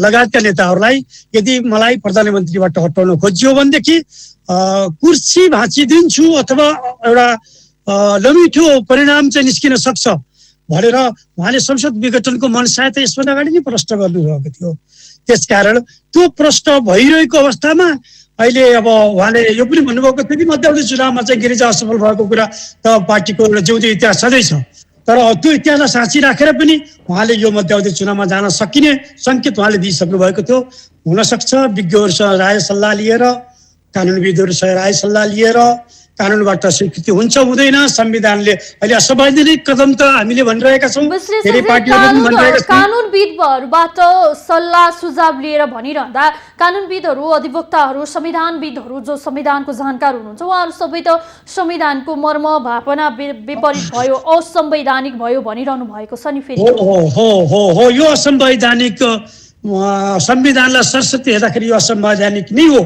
लगायतका नेताहरूलाई यदि मलाई प्रधानमन्त्रीबाट हटाउन खोजियो भनेदेखि कुर्सी भाँचिदिन्छु अथवा एउटा नमिठो परिणाम चाहिँ निस्किन सक्छ भनेर उहाँले संसद विघटनको मनसाय त यसभन्दा अगाडि नै प्रश्न गर्नुभएको थियो। त्यसकारण त्यो प्रश्न भइरहेको अवस्थामा अहिले अब उहाँले यो पनि भन्नुभएको थियो कि मध्यावधि चुनावमा चाहिँ गिरिजा असफल भएको कुरा त पार्टीको एउटा जिउँदो इतिहास छँदैछ। तर त्यो इतिहासलाई साँची राखेर पनि उहाँले यो मध्यावधि चुनावमा जान सकिने सङ्केत उहाँले दिइसक्नु भएको थियो। हुनसक्छ विज्ञहरूसँग राय सल्लाह लिएर, कानुनविदहरूसँग राय सल्लाह लिएर कानुनबाट स्वीकृति हुन्छ हुँदैन, संविधानले अहिले असंवैधानिक कदम त हामीले भनिरहेका छौँ, धेरै पार्टीहरूले पनि भनिरहेका छन्। कानुनविदबाट सल्लाह सुझाव लिएर भनिरहँदा कानुनविदहरू, अधिवक्ताहरू, संविधानविदहरू जो संविधानको जानकार हुनुहुन्छ उहाँहरू सबै त संविधानको मर्म भावना विपरीत भयो, असंवैधानिक भयो भनिरहनु भएको छ नि। फेरि हो यो असंवैधानिक, संविधानलाई सरस्वती हेर्दाखेरि यो असंवैधानिक नै हो।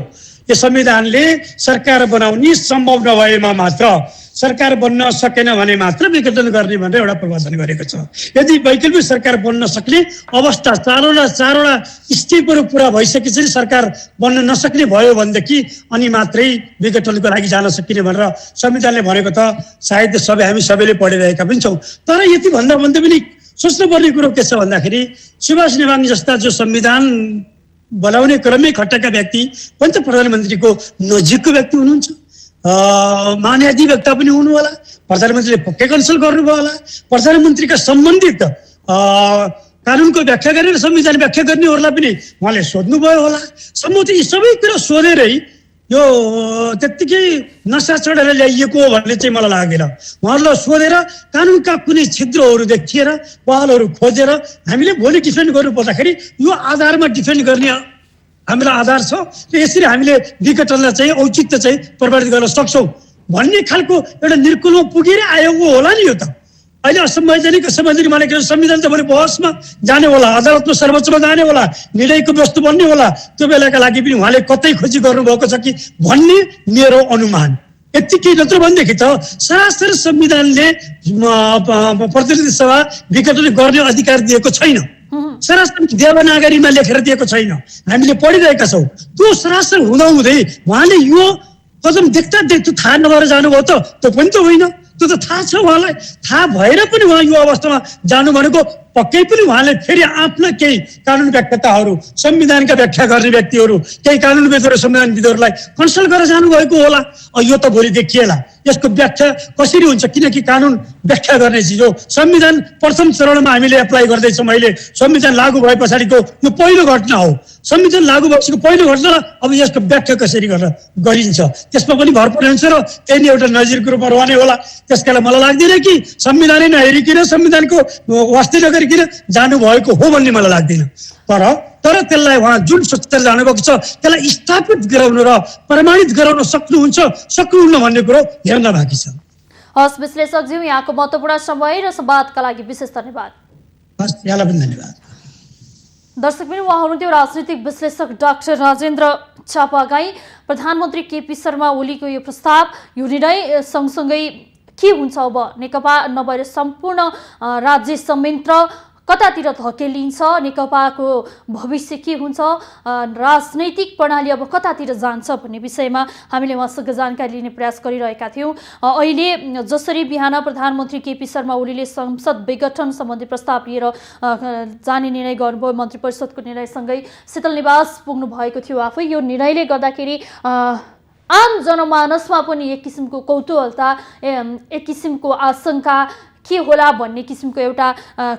यो संविधानले सरकार बनाउने सम्भव नभएमा मात्र, सरकार बन्न सकेन भने मात्र विघटन गर्ने भनेर एउटा प्रवचन गरेको छ। यदि वैकल्पिक सरकार बन्न सक्ने अवस्था चारवटा स्टेपहरू पुरा भइसकेपछि सरकार बन्न नसक्ने भयो भनेदेखि अनि मात्रै विघटनको लागि जान सकिने भनेर संविधानले भनेको त सायद हामी सबैले पढिरहेका पनि छौँ। तर यति भन्दा पनि सोच्नुपर्ने कुरो के छ भन्दाखेरि सुभाष नेवाङ जस्ता जो संविधान बनाउने क्रममै खटेका व्यक्ति पनि त प्रधानमन्त्रीको नजिकको व्यक्ति हुनुहुन्छ, महाधिवक्ता पनि हुनु होला, प्रधानमन्त्रीले पक्कै कन्सल्ट गर्नुभयो होला, प्रधानमन्त्रीका सम्बन्धित कानुनको व्याख्या गरेर संविधान व्याख्या गर्नेहरूलाई पनि उहाँले सोध्नुभयो होला। सम्भवतः यी सबै कुरा सोधेरै यो त्यत्तिकै नसा चढेर ल्याइएको हो भन्ने चाहिँ मलाई लागेन। उहाँहरूलाई सोधेर कानुनका कुनै छिद्रहरू देखिएर पालहरू खोजेर हामीले भोलि डिफेन्ड गर्नु पर्दाखेरि यो आधारमा डिफेन्ड गर्ने हामीलाई आधार छ र यसरी हामीले विघटनलाई चाहिँ औचित्य चाहिँ प्रभावित गर्न सक्छौँ भन्ने खालको एउटा निर्कुलमा पुगेर आएको होला नि। यो त अहिले असंवैधानिक मानेको संविधान त भोलि बहसमा जाने होला, अदालतमा सर्वोच्चमा जाने होला, निर्णयको वस्तु बन्ने होला। त्यो बेलाका लागि पनि उहाँले कतै खोजी गर्नुभएको छ कि भन्ने मेरो अनुमान। यतिकै नत्र भनेदेखि त सरासर संविधानले प्रतिनिधि सभा विघटन गर्ने अधिकार दिएको छैन, सरासर देवनागरीमा लेखेर दिएको छैन, हामीले पढिरहेका छौँ। त्यो सरासर हुँदाहुँदै उहाँले यो कदम देख्दा थाहा नभएर जानुभयो त त्यो पनि त होइन। त्यो त थाहा छ उहाँलाई, थाहा भएर पनि उहाँ यो अवस्थामा जानु भनेको पक्कै पनि उहाँले फेरि आफ्ना केही कानुन व्याख्याताहरू, संविधानका व्याख्या गर्ने व्यक्तिहरू, केही कानुनविदहरू, संविधानविदहरूलाई कन्सल्ट गरेर जानुभएको होला। यो त भोलि देखिएला यसको व्याख्या कसरी हुन्छ, किनकि कानुन व्याख्या गर्ने चिज हो। संविधान प्रथम चरणमा हामीले एप्लाई गर्दैछौँ। अहिले संविधान लागू भए पछाडिको यो पहिलो घटना हो। संविधान लागू भएपछि पहिलो घटना, अब यसको व्याख्या कसरी गरिन्छ त्यसमा पनि भर पर्ने हुन्छ र त्यही नै एउटा नजिरको रूपमा रहने होला। त्यसकारण मलाई लाग्दैन कि संविधानै नहेरिकन, संविधानको वास्ते नगरिकन जानुभएको हो भन्ने मलाई लाग्दैन। तर त्यसलाई उहाँ जुन सोचेर जानुभएको छ त्यसलाई स्थापित गराउनु र प्रमाणित गराउन सक्नुहुन्न भन्ने कुरो हेर्न बाँकी छ। हस् विश्लेषकज्यू, यहाँको महत्त्वपूर्ण समय र संवादका लागि विशेष धन्यवाद। हस्, यहाँलाई पनि धन्यवाद। दर्शकबिन, उहाँ हुनुहुन्थ्यो राजनीतिक विश्लेषक डाक्टर राजेन्द्र चापागाई। प्रधानमन्त्री केपी शर्मा ओलीको यो प्रस्ताव, यो निर्णय सँगसँगै के हुन्छ अब नेकपा नभएर सम्पूर्ण राज्य संयन्त्र कतातिर धकेलिन्छ, नेकपाको भविष्य के हुन्छ, राजनैतिक प्रणाली अब कतातिर जान्छ भन्ने विषयमा हामीले उहाँसँग जानकारी लिने प्रयास गरिरहेका थियौँ। अहिले जसरी बिहान प्रधानमन्त्री केपी शर्मा ओलीले संसद विघटन सम्बन्धी प्रस्ताव लिएर जाने निर्णय गर्नुभयो, मन्त्री परिषदको निर्णयसँगै शीतल निवास पुग्नु भएको थियो आफै। यो निर्णयले गर्दाखेरि आम जनमानसमा पनि एक किसिमको कौतूहलता, एक किसिमको आशंका के होला भन्ने किसिमको एउटा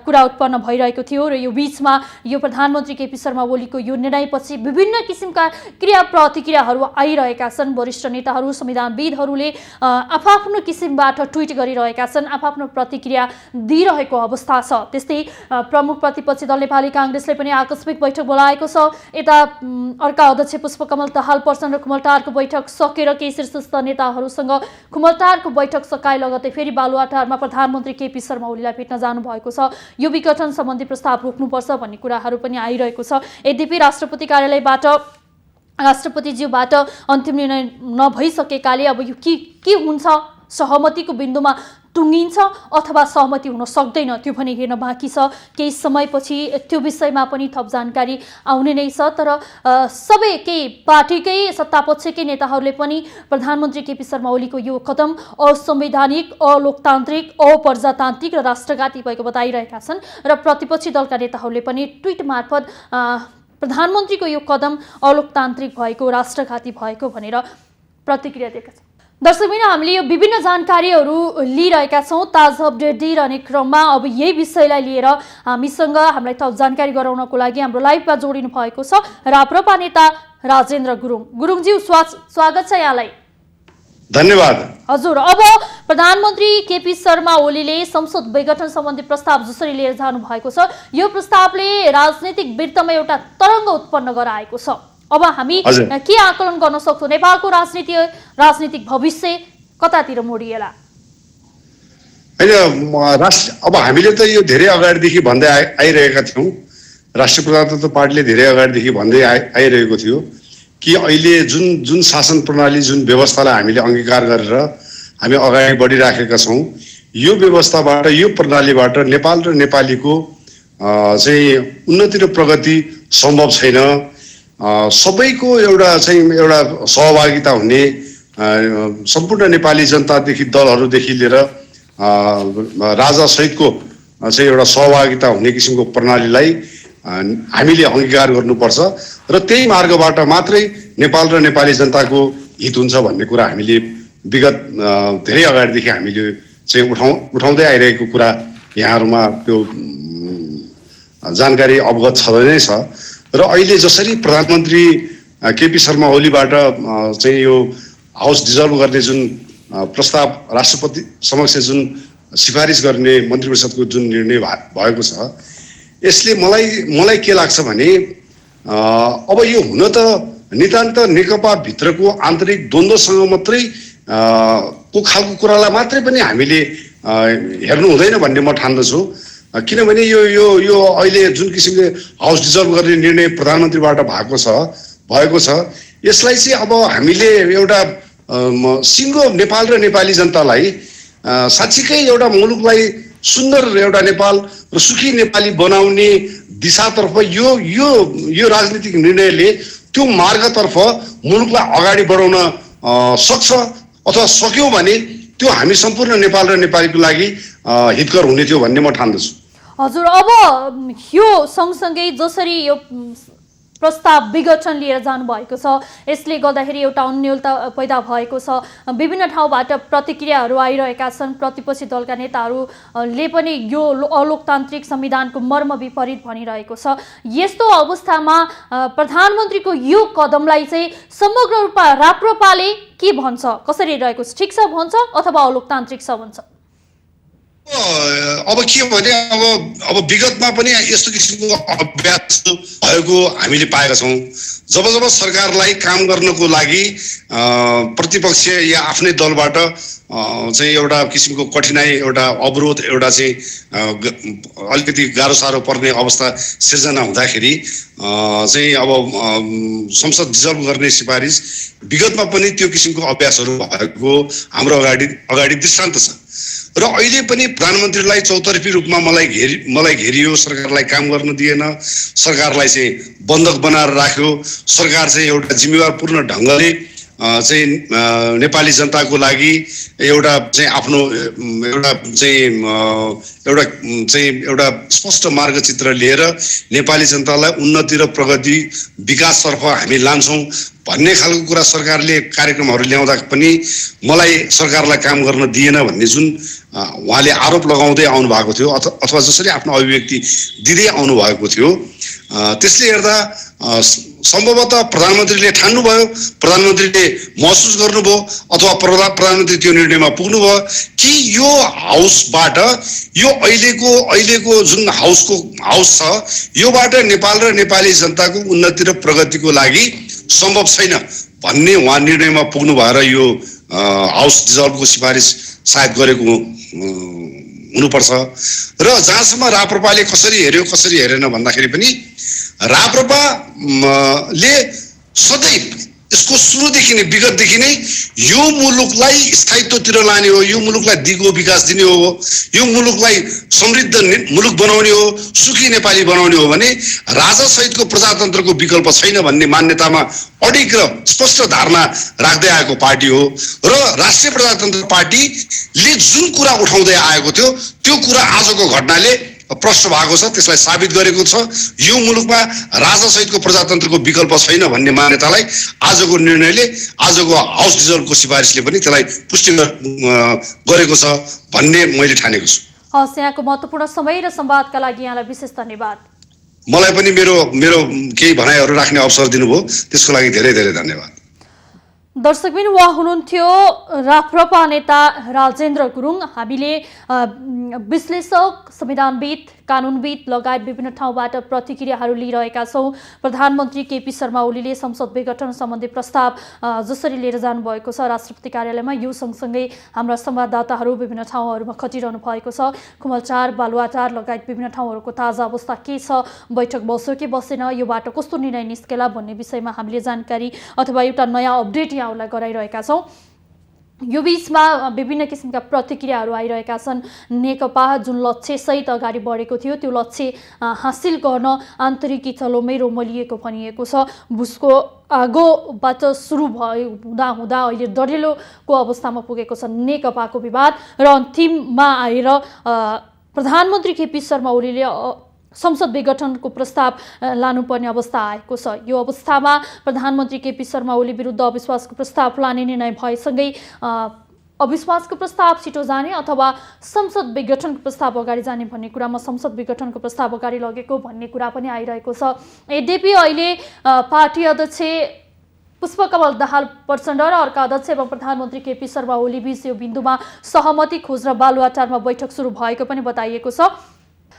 कुरा उत्पन्न भइरहेको थियो र यो बीचमा यो प्रधानमन्त्री केपी शर्मा ओलीको यो निर्णयपछि विभिन्न किसिमका क्रिया प्रतिक्रियाहरू आइरहेका छन्। वरिष्ठ नेताहरू, संविधानविदहरूले आफ्नो किसिमबाट ट्विट गरिरहेका छन्, आफ्नो प्रतिक्रिया दिइरहेको अवस्था छ। त्यस्तै प्रमुख प्रतिपक्षी दल नेपाली काङ्ग्रेसले पनि आकस्मिक बैठक बोलाएको छ। यता अर्का अध्यक्ष पुष्पकमल दाहाल प्रचण्ड खुमलटारको बैठक सकेर केही शीर्षस्थ नेताहरूसँग खुमलटारको बैठक सकाए लगतै फेरि बालुवाटारमा प्रधानमन्त्री केपी शर्मा ओलीलाई भेट्न जानुभएको छ। यो विघटन सम्बन्धी प्रस्ताव रोक्नुपर्छ भन्ने कुराहरू पनि आइरहेको छ। यद्यपि राष्ट्रपति कार्यालयबाट, राष्ट्रपतिज्यूबाट अन्तिम निर्णय नभइसकेकाले अब यो के हुन्छ, सहमतिको बिन्दुमा टुङ्गिन्छ अथवा सहमति हुन सक्दैन, त्यो पनि हेर्न बाँकी छ। केही समयपछि त्यो विषयमा पनि थप जानकारी आउने नै छ। तर सबै केही पार्टीकै सत्तापक्षकै नेताहरूले पनि प्रधानमन्त्री केपी शर्मा ओलीको यो कदम असंवैधानिक, अलोकतान्त्रिक, अप्रजातान्त्रिक र राष्ट्रघाती भएको बताइरहेका छन् र प्रतिपक्षी दलका नेताहरूले पनि ट्विट मार्फत प्रधानमन्त्रीको यो कदम अलोकतान्त्रिक भएको, राष्ट्रघाती भएको भनेर प्रतिक्रिया दिएका छन्। दर्शकबिन, हामीले यो विभिन्न जानकारीहरू लिइरहेका छौँ। ताजा अपडेट दिइरहने क्रममा अब यही विषयलाई लिएर हामीसँग हामीलाई थप जानकारी गराउनको लागि हाम्रो लाइभमा जोडिनु भएको छ राप्रपा नेता राजेन्द्र गुरुङज्यू, स्वागत छ यहाँलाई। धन्यवाद। हजुर, अब प्रधानमन्त्री केपी शर्मा ओलीले संसद विघटन सम्बन्धी प्रस्ताव जसरी लिएर जानु भएको छ, यो प्रस्तावले राजनीतिक वृत्तमा एउटा तरङ्ग उत्पन्न गराएको छ। अब हामी के आकलन गर्न सक्छौँ, नेपालको राजनीतिक भविष्य कतातिर मोडिएला? अब हामीले त यो धेरै अगाडिदेखि भन्दै आइरहेका थियौँ, राष्ट्रिय प्रजातन्त्र पार्टीले धेरै अगाडिदेखि भन्दै आइरहेको थियो कि अहिले जुन शासन प्रणाली, जुन व्यवस्थालाई हामीले अङ्गीकार गरेर हामी अगाडि बढिराखेका छौँ, यो व्यवस्थाबाट, यो प्रणालीबाट नेपाल र नेपालीको चाहिँ उन्नति र प्रगति सम्भव छैन। सबैको एउटा सहभागिता हुने, सम्पूर्ण नेपाली जनतादेखि, दलहरूदेखि लिएर राजा सहितको चाहिँ एउटा सहभागिता हुने किसिमको प्रणालीलाई हामीले अङ्गीकार गर्नुपर्छ र त्यही मार्गबाट मात्रै नेपाल र नेपाली जनताको हित हुन्छ भन्ने कुरा हामीले विगत धेरै अगाडिदेखि हामीले चाहिँ उठाउँदै आइरहेको कुरा यहाँहरूमा त्यो जानकारी अवगत छँदै नै छ। र अहिले जसरी प्रधानमन्त्री केपी शर्मा ओलीबाट चाहिँ यो हाउस डिजल्भ गर्ने जुन प्रस्ताव राष्ट्रपति समक्ष जुन सिफारिस गर्ने मन्त्री परिषदको जुन निर्णय भएको छ, यसले मलाई के लाग्छ भने अब यो हुन त नितान्त नेकपा भित्रको आन्तरिक द्वन्द्वसँग मात्रै को खालको कुरालाई मात्रै पनि हामीले हेर्नु हुँदैन भन्ने म ठान्दछु। किनभने यो अहिले जुन किसिमले हाउस डिजल्भ गर्ने निर्णय प्रधानमन्त्रीबाट भएको छ, यसलाई चाहिँ अब हामीले एउटा सिङ्गो नेपाल र नेपाली जनतालाई साँच्चीकै एउटा मुलुकलाई सुन्दर एउटा नेपाल र सुखी नेपाली बनाउने दिशातर्फ यो राजनीतिक निर्णयले त्यो मार्गतर्फ मुलुकलाई अगाडि बढाउन सक्छ अथवा सक्यौँ भने त्यो हामी सम्पूर्ण नेपाल र नेपालीको लागि हितकर हुने थियो भन्ने म ठान्दछु। हजुर, अब यो सँगसँगै जसरी यो प्रस्ताव विघटन लिएर जानुभएको छ, यसले गर्दाखेरि एउटा अन्योलता पैदा भएको छ। विभिन्न ठाउँबाट प्रतिक्रियाहरू आइरहेका छन्। प्रतिपक्षी दलका नेताहरूले पनि यो अलोकतान्त्रिक संविधानको मर्म विपरीत भनिरहेको छ। यस्तो अवस्थामा प्रधानमन्त्रीको यो कदमलाई चाहिँ समग्र रूपमा राप्रपाले के भन्छ, कसरी रहेको छ? ठिक छ भन्छ अथवा अलोकतान्त्रिक छ भन्छ? अब के भने अब विगतमा पनि यस्तो किसिमको अभ्यास भएको हामीले पाएका छौँ। जब जब सरकारलाई काम गर्नको लागि प्रतिपक्ष या आफ्नै दलबाट चाहिँ एउटा किसिमको कठिनाई, एउटा अवरोध, एउटा चाहिँ अलिकति गाह्रो साह्रो पर्ने अवस्था सिर्जना हुँदाखेरि चाहिँ अब संसद डिजल्भ गर्ने सिफारिस विगतमा पनि त्यो किसिमको अभ्यासहरू भएको हाम्रो अगाडि दृष्टान्त छ। र अहिले पनि प्रधानमन्त्रीलाई चौतर्फी रूपमा मलाई घेरियो, सरकारलाई काम गर्न दिएन, सरकारलाई चाहिँ बन्धक बनाएर राख्यो। सरकार चाहिँ एउटा जिम्मेवारपूर्ण ढङ्गले चाहिँ नेपाली जनताको लागि एउटा चाहिँ आफ्नो एउटा स्पष्ट मार्गचित्र लिएर नेपाली जनतालाई उन्नति र प्रगति विकासतर्फ हामी लान्छौँ भन्ने खालको कुरा सरकारले कार्यक्रमहरू ल्याउँदा पनि मलाई सरकारलाई काम गर्न दिएन भन्ने जुन उहाँले आरोप लगाउँदै आउनु भएको थियो अथवा जसरी आफ्नो अभिव्यक्ति दिँदै आउनु भएको थियो, त्यसले हेर्दा सम्भवतः प्रधानमन्त्रीले ठान्नुभयो, प्रधानमन्त्रीले महसुस गर्नुभयो अथवा प्रधानमन्त्री त्यो निर्णयमा पुग्नुभयो कि यो हाउसबाट यो अहिलेको जुन हाउस छ योबाट नेपाल र नेपाली जनताको उन्नति र प्रगतिको लागि सम्भव छैन भन्ने उहाँ निर्णयमा पुग्नु भएर यो हाउस डिजल्भको सिफारिस सायद गरेको हुनुपर्छ। र जहाँसम्म राप्रपाले कसरी हेर्यो कसरी हेरेन भन्दाखेरि पनि राप्रपाले सधैँ यसको सुरुदेखि नै विगतदेखि नै यो मुलुकलाई स्थायित्वतिर लाने हो, यो मुलुकलाई दिगो विकास दिने हो, यो मुलुकलाई समृद्ध मुलुक बनाउने हो, सुखी नेपाली बनाउने हो भने राजा सहितको प्रजातन्त्रको विकल्प छैन भन्ने मान्यतामा अडिग र स्पष्ट धारणा राख्दै आएको पार्टी हो। र राष्ट्रिय प्रजातन्त्र पार्टीले जुन कुरा उठाउँदै आएको थियो त्यो कुरा आजको घटनाले प्रश्न भएको छ, त्यसलाई साबित गरेको छ। यो मुलुकमा राजा सहितको प्रजातन्त्रको विकल्प छैन भन्ने मान्यतालाई आजको निर्णयले, आजको हाउस डिजल्भको सिफारिसले पनि त्यसलाई पुष्टि गरेको छ भन्ने मैले ठानेको छु। हस्, यहाँको महत्त्वपूर्ण समय र संवादका लागि यहाँलाई विशेष धन्यवाद। मलाई पनि मेरो केही भनाइहरू राख्ने अवसर दिनुभयो, त्यसको लागि धेरै धेरै धन्यवाद। दर्शकबिन, उहाँ हुनुहुन्थ्यो राप्रपा नेता राजेन्द्र गुरुङ। हामीले विश्लेषक, संविधानविद, कानुनविद लगायत विभिन्न ठाउँबाट प्रतिक्रियाहरू लिइरहेका छौँ। प्रधानमन्त्री केपी शर्मा ओलीले संसद विघटन सम्बन्धी प्रस्ताव जसरी लिएर जानुभएको छ राष्ट्रपति कार्यालयमा, यो सँगसँगै हाम्रा संवाददाताहरू विभिन्न ठाउँहरूमा खटिरहनु भएको छ। खुमलटार, बालुवाटार लगायत विभिन्न ठाउँहरूको ताजा अवस्था के छ, बैठक बस्यो कि बसेन, योबाट कस्तो निर्णय निस्केला भन्ने विषयमा हामीले जानकारी अथवा एउटा नयाँ अपडेट यहाँहरूलाई गराइरहेका छौँ। यो बीचमा विभिन्न किसिमका प्रतिक्रियाहरू आइरहेका छन्। नेकपा जुन लक्ष्यसहित अगाडि बढेको थियो त्यो लक्ष्य हासिल गर्न आन्तरिक चलोमै रोमलिएको भनिएको छ। भुसको आगोबाट सुरु हुँदा अहिले डढेलोको अवस्थामा पुगेको छ नेकपाको विवाद र अन्तिममा आएर प्रधानमन्त्री केपी शर्मा ओलीले संसद विघटनको प्रस्ताव लानुपर्ने अवस्था आएको छ। यो अवस्थामा प्रधानमन्त्री केपी शर्मा ओली विरुद्ध अविश्वासको प्रस्ताव लाने निर्णय भएसँगै अविश्वासको प्रस्ताव छिटो जाने अथवा संसद विघटनको प्रस्ताव अगाडि जाने भन्ने कुरामा संसद विघटनको प्रस्ताव अगाडि लगेको भन्ने कुरा पनि आइरहेको छ। यद्यपि अहिले पार्टी अध्यक्ष पुष्पकमल दाहाल प्रचण्ड र अर्का अध्यक्ष एवं प्रधानमन्त्री केपी शर्मा ओली बीच यो बिन्दुमा सहमति खोज्न बालुवाटारमा बैठक सुरु भएको पनि बताइएको छ।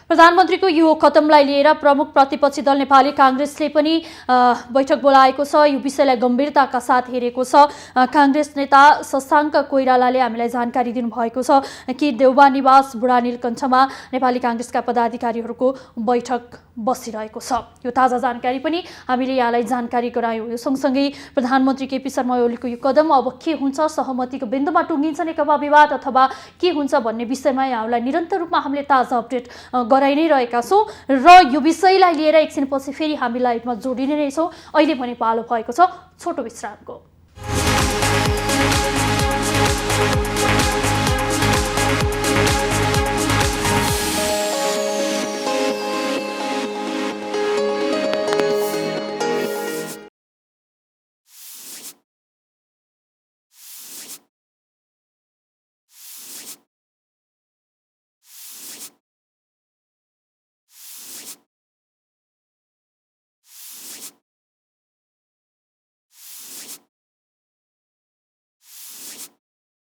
प्रधानमन्त्रीको यो कदमलाई लिएर प्रमुख प्रतिपक्षी दल नेपाली काङ्ग्रेसले पनि बैठक बोलाएको छ। यो विषयलाई गम्भीरताका साथ हेरेको छ। काङ्ग्रेस नेता शशाङ्क कोइरालाले हामीलाई जानकारी दिनुभएको छ कि देउबा निवास बुढानीलकण्ठमा नेपाली काङ्ग्रेसका पदाधिकारीहरूको बैठक बसिरहेको छ। यो ताजा जानकारी पनि हामीले यहाँलाई जानकारी गरायौँ। यो सँगसँगै प्रधानमन्त्री केपी शर्मा ओलीको यो कदम अब के हुन्छ, सहमतिको बिन्दुमा टुङ्गिन्छ नेकपा विवाद अथवा के हुन्छ भन्ने विषयमा यहाँलाई निरन्तर रूपमा हामीले ताजा अपडेट गराइ नै रहेका छौँ र यो विषयलाई लिएर एकछिनपछि फेरि हामी लाइभमा जोडिने नै छौँ। अहिले पनि पालो भएको छ छोटो विश्रामको।